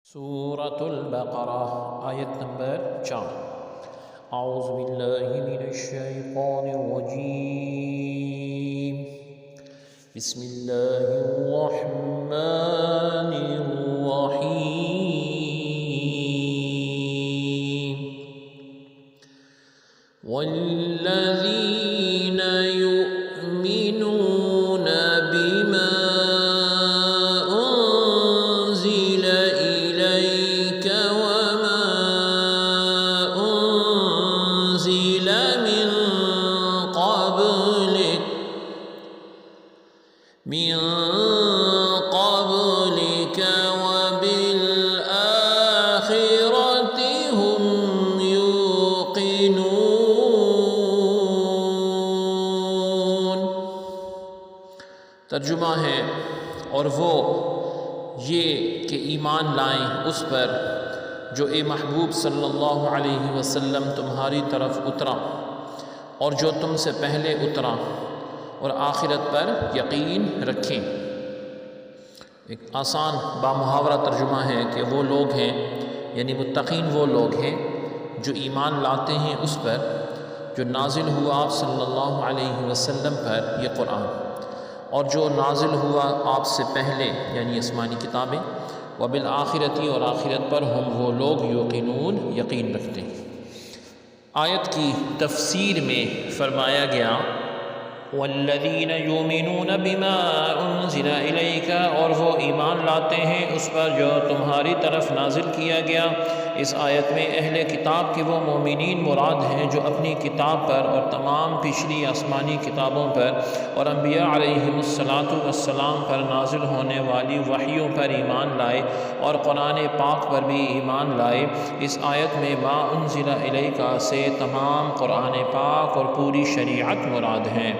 سورة البقرہ آیت نمبر 4۔ اعوذ باللہ من الشیطان الرجیم، بسم اللہ الرحمن الرحیم۔ والذین یؤمنون بما أنزل إليك وما أنزل من قبلك وبالآخرة هم يوقنون۔ ترجمہ ہے، اور وہ یہ کہ ایمان لائیں اس پر جو اے محبوب صلی اللہ علیہ وسلم تمہاری طرف اترا اور جو تم سے پہلے اترا، اور آخرت پر یقین رکھیں۔ ایک آسان بامحاورہ ترجمہ ہے کہ وہ لوگ ہیں، یعنی متقین وہ لوگ ہیں جو ایمان لاتے ہیں اس پر جو نازل ہوا آپ صلی اللہ علیہ وسلم پر یہ قرآن، اور جو نازل ہوا آپ سے پہلے یعنی آسمانی کتابیں، وبالآخرتی اور آخرت پر ہم وہ لوگ یوقنون یقین رکھتے ہیں۔ آیت کی تفسیر میں فرمایا گیا والذین یؤمنون بما انزل الیک، اور وہ ایمان لاتے ہیں اس پر جو تمہاری طرف نازل کیا گیا۔ اس آیت میں اہل کتاب کے وہ مومنین مراد ہیں جو اپنی کتاب پر اور تمام پچھلی آسمانی کتابوں پر اور انبیاء علیہم السلام پر نازل ہونے والی وحیوں پر ایمان لائے اور قرآن پاک پر بھی ایمان لائے۔ اس آیت میں ما انزل الیک سے تمام قرآن پاک اور پوری شریعت مراد ہیں۔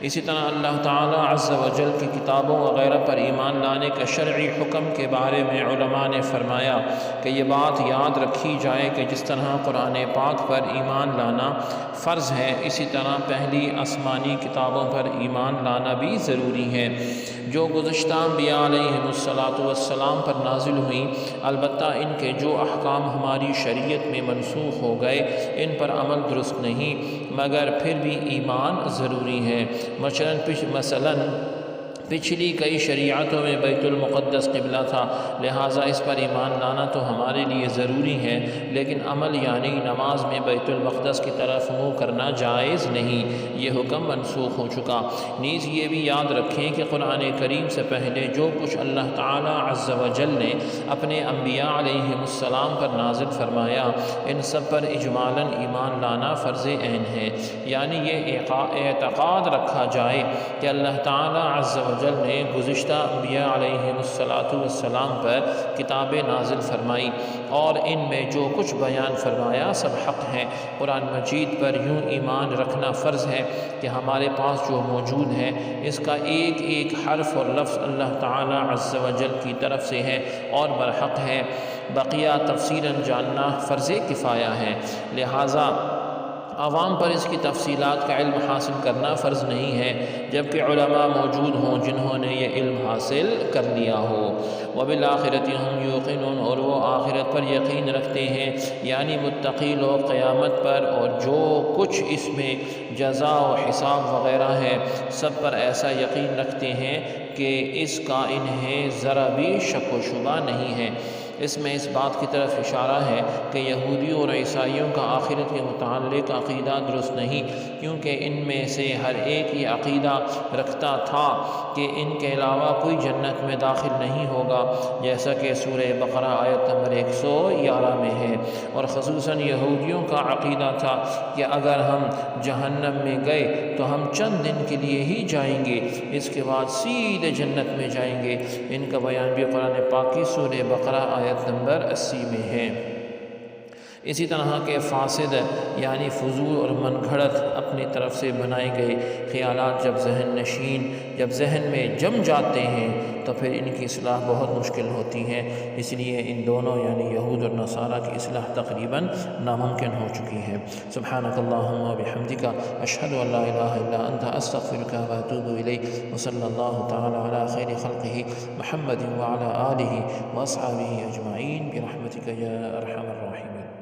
اسی طرح اللہ تعالیٰ عز و جل کی کتابوں وغیرہ پر ایمان لانے کا شرعی حکم کے بارے میں علماء نے فرمایا کہ یہ بات یاد رکھی جائے کہ جس طرح قرآن پاک پر ایمان لانا فرض ہے، اسی طرح پہلی آسمانی کتابوں پر ایمان لانا بھی ضروری ہے جو گزشتہ انبیاء علیہم السلام پر نازل ہوئیں۔ البتہ ان کے جو احکام ہماری شریعت میں منسوخ ہو گئے ان پر عمل درست نہیں، مگر پھر بھی ایمان ضروری ہے۔ مثلاً پچھلی کئی شریعتوں میں بیت المقدس قبلہ تھا، لہٰذا اس پر ایمان لانا تو ہمارے لیے ضروری ہے، لیکن عمل یعنی نماز میں بیت المقدس کی طرف منہ کرنا جائز نہیں، یہ حکم منسوخ ہو چکا۔ نیز یہ بھی یاد رکھیں کہ قرآن کریم سے پہلے جو کچھ اللہ تعالیٰ عز و جل نے اپنے انبیاء علیہم السلام پر نازل فرمایا ان سب پر اجمالاً ایمان لانا فرض عین ہے، یعنی یہ اعتقاد رکھا جائے کہ اللہ تعالیٰ عز و جل نے گزشتہ انبیاء علیہم السلام پر کتابیں نازل فرمائی اور ان میں جو کچھ بیان فرمایا سب حق ہیں۔ قرآن مجید پر یوں ایمان رکھنا فرض ہے کہ ہمارے پاس جو موجود ہے اس کا ایک ایک حرف اور لفظ اللہ تعالیٰ عز و جل کی طرف سے ہے اور برحق ہے، بقیہ تفصیلاً جاننا فرض کفایہ ہے، لہٰذا عوام پر اس کی تفصیلات کا علم حاصل کرنا فرض نہیں ہے جبکہ علماء موجود ہوں جنہوں نے یہ علم حاصل کر لیا ہو۔ وبالآخرۃ ہم یوقنون، اور وہ آخرت پر یقین رکھتے ہیں، یعنی متقی لوگ قیامت پر اور جو کچھ اس میں جزا و حساب وغیرہ ہے سب پر ایسا یقین رکھتے ہیں کہ اس کا انہیں ذرا بھی شک و شبہ نہیں ہے۔ اس میں اس بات کی طرف اشارہ ہے کہ یہودیوں اور عیسائیوں کا آخرت کے متعلق عقیدہ درست نہیں، کیونکہ ان میں سے ہر ایک یہ عقیدہ رکھتا تھا کہ ان کے علاوہ کوئی جنت میں داخل نہیں ہوگا، جیسا کہ سورہ بقرہ آیت نمبر 111 میں ہے، اور خصوصاً یہودیوں کا عقیدہ تھا کہ اگر ہم جہنم میں گئے تو ہم چند دن کے لیے ہی جائیں گے، اس کے بعد سیدھے جنت میں جائیں گے۔ ان کا بیان بھی قرآن پاک کی سورہ بقرہ آیت نمبر 80 میں ہے۔ اسی طرح کے فاسد یعنی فضول اور من گھڑت اپنی طرف سے بنائے گئے خیالات جب ذہن میں جم جاتے ہیں تو پھر ان کی اصلاح بہت مشکل ہوتی ہے۔ اس لیے ان دونوں یعنی یہود اور نصارہ کی اصلاح تقریباً ناممکن ہو چکی ہے۔ سبحانک اللہم و بحمدک، اشہد ان لا الہ الا انت، استغفرک و اتوب الیک، وصلی اللہ تعالی علی خیر خلقہ محمد وعلی آلہ واصحابہ اجمعین برحمتک یا ارحم الراحمین۔